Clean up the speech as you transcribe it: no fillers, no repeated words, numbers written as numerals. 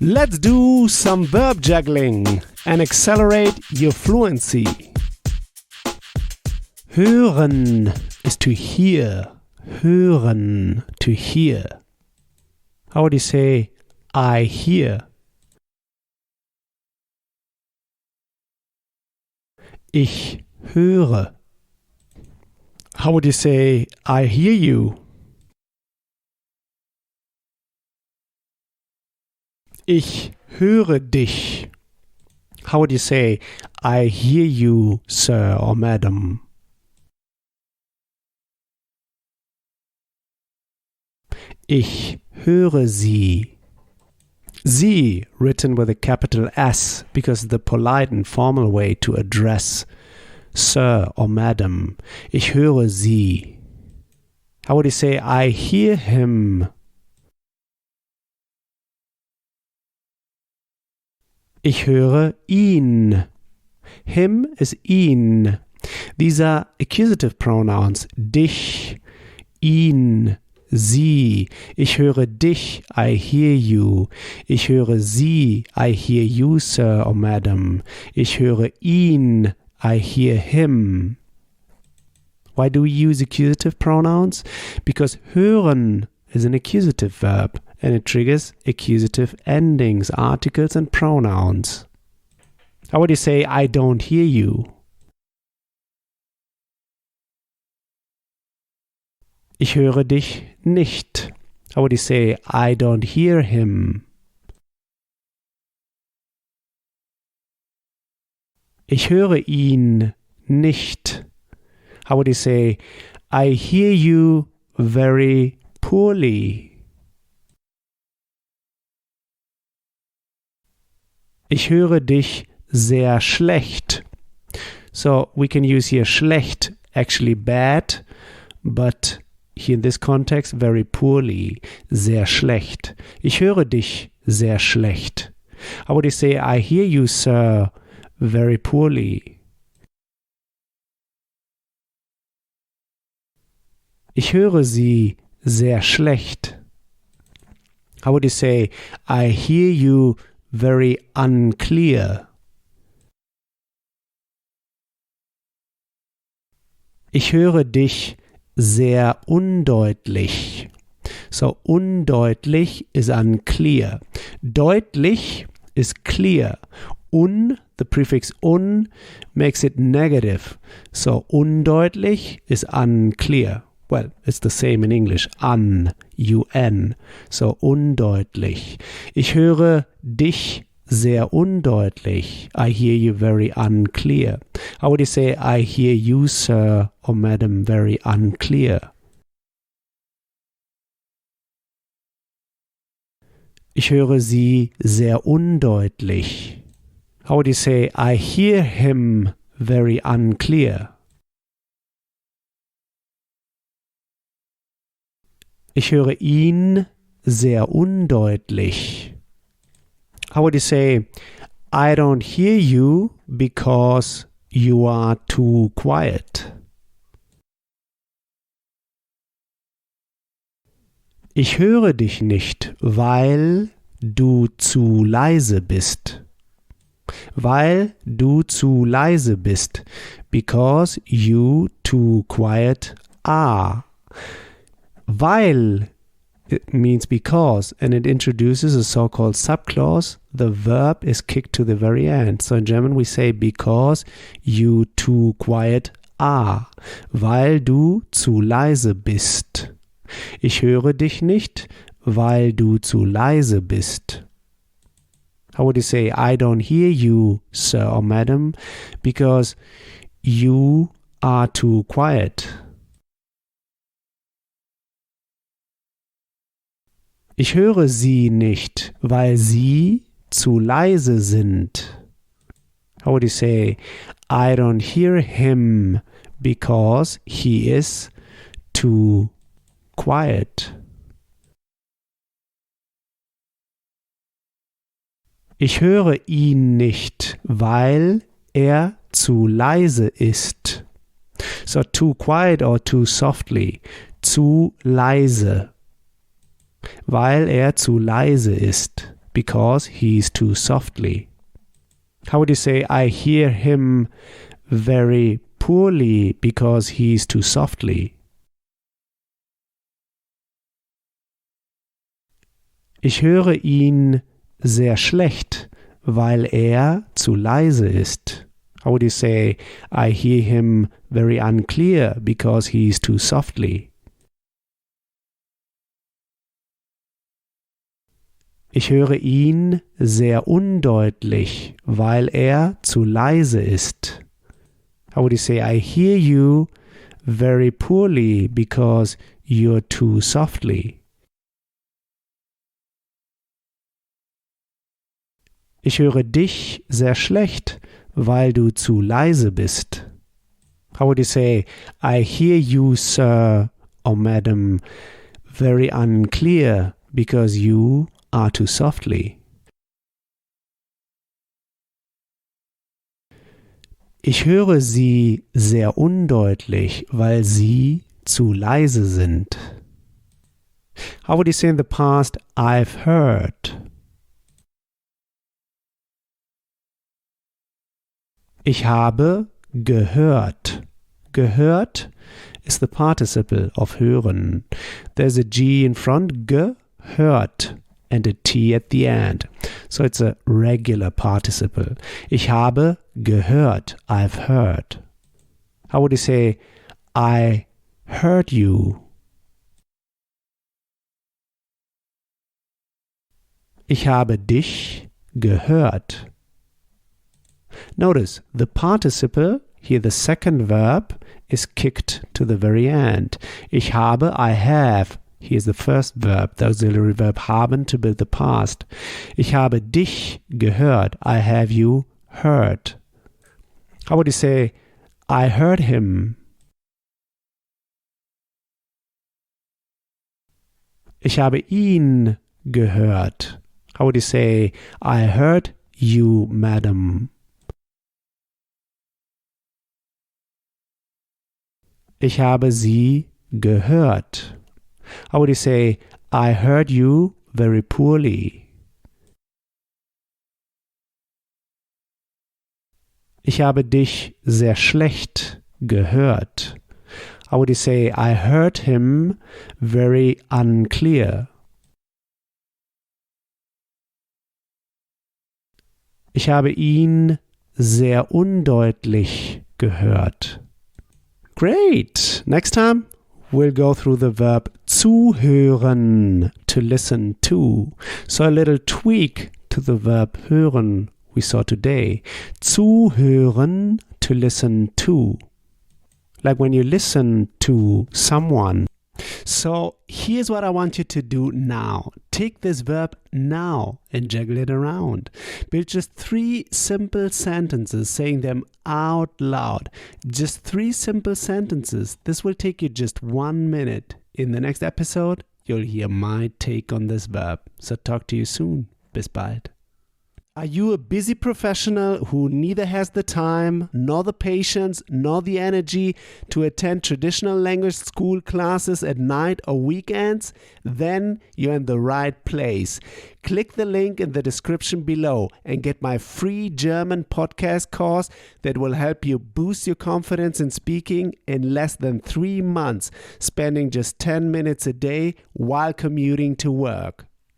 Let's do some verb juggling and accelerate your fluency. Hören is to hear. Hören, to hear. How would you say, I hear? Ich höre. How would you say, I hear you? Ich höre dich. How would you say, I hear you, sir or madam? Ich höre Sie. Sie, written with a capital S, because the polite and formal way to address sir or madam. Ich höre Sie. How would you say, I hear him? Ich höre ihn. Him is ihn. These are accusative pronouns. Dich, ihn, sie. Ich höre dich, I hear you. Ich höre sie, I hear you, sir or madam. Ich höre ihn, I hear him. Why do we use accusative pronouns? Because hören is an accusative verb and it triggers accusative endings, articles and pronouns. How would you say, I don't hear you? Ich höre dich nicht. How would you say, I don't hear him? Ich höre ihn nicht. How would you say, I hear you very poorly? Ich höre dich sehr schlecht. So we can use here schlecht, actually bad, but here in this context, very poorly, sehr schlecht. Ich höre dich sehr schlecht. How would you say, I hear you, sir, very poorly? Ich höre Sie sehr schlecht. How would you say, I hear you very unclear? Ich höre dich sehr undeutlich. So undeutlich is unclear. Deutlich is clear. The prefix un makes it negative. So undeutlich is unclear. Well, it's the same in English. Un. So undeutlich. Ich höre dich sehr undeutlich. I hear you very unclear. How would you say, I hear you, sir or madam, very unclear? Ich höre Sie sehr undeutlich. How would you say, I hear him very unclear? Ich höre ihn sehr undeutlich. How would you say, I don't hear you because you are too quiet? Ich höre dich nicht, weil du zu leise bist. Weil du zu leise bist. Because you too quiet are. Weil, it means because, and it introduces a so-called subclause. The verb is kicked to the very end. So in German we say, because you too quiet are. Weil du zu leise bist. Ich höre dich nicht, weil du zu leise bist. How would you say, I don't hear you, sir or madam, because you are too quiet? Ich höre Sie nicht, weil Sie zu leise sind. How would you say, I don't hear him because he is too quiet? Ich höre ihn nicht, weil er zu leise ist. So too quiet or too softly. Zu leise. Weil er zu leise ist. because he's too softly. How would you say, I hear him very poorly because he's too softly? Ich höre ihn sehr schlecht, weil er zu leise ist. How would you say, I hear him very unclear because he's too softly? Ich höre ihn sehr undeutlich, weil er zu leise ist. How would you say, I hear you very poorly because you're too softly? Ich höre dich sehr schlecht, weil du zu leise bist. How would you say, I hear you, sir or madam, very unclear because you are too softly? Ich höre Sie sehr undeutlich, weil Sie zu leise sind. How would you say in the past, I've heard? Ich habe gehört. Gehört is the participle of hören. There's a G in front, gehört, and a T at the end. So it's a regular participle. Ich habe gehört. I've heard. How would you say, I heard you? Ich habe dich gehört. Notice the participle, here the second verb, is kicked to the very end. Ich habe, I have. Here's the first verb, the auxiliary verb haben to build the past. Ich habe dich gehört. I have you heard. How would you say, I heard him? Ich habe ihn gehört. How would you say, I heard you, madam? Ich habe sie gehört. How would you say, I heard you very poorly? Ich habe dich sehr schlecht gehört. How would you say, I heard him very unclear? Ich habe ihn sehr undeutlich gehört. Great! Next time we'll go through the verb zuhören, to listen to. So a little tweak to the verb hören we saw today. Zuhören, to listen to. Like when you listen to someone. So here's what I want you to do now. Take this verb now and juggle it around. Build just 3 simple sentences, saying them out loud. Just 3 simple sentences. This will take you just 1 minute. In the next episode, you'll hear my take on this verb. So talk to you soon. Bis bald. Are you a busy professional who neither has the time, nor the patience, nor the energy to attend traditional language school classes at night or weekends? Then you're in the right place. Click the link in the description below and get my free German podcast course that will help you boost your confidence in speaking in less than 3 months, spending just 10 minutes a day while commuting to work.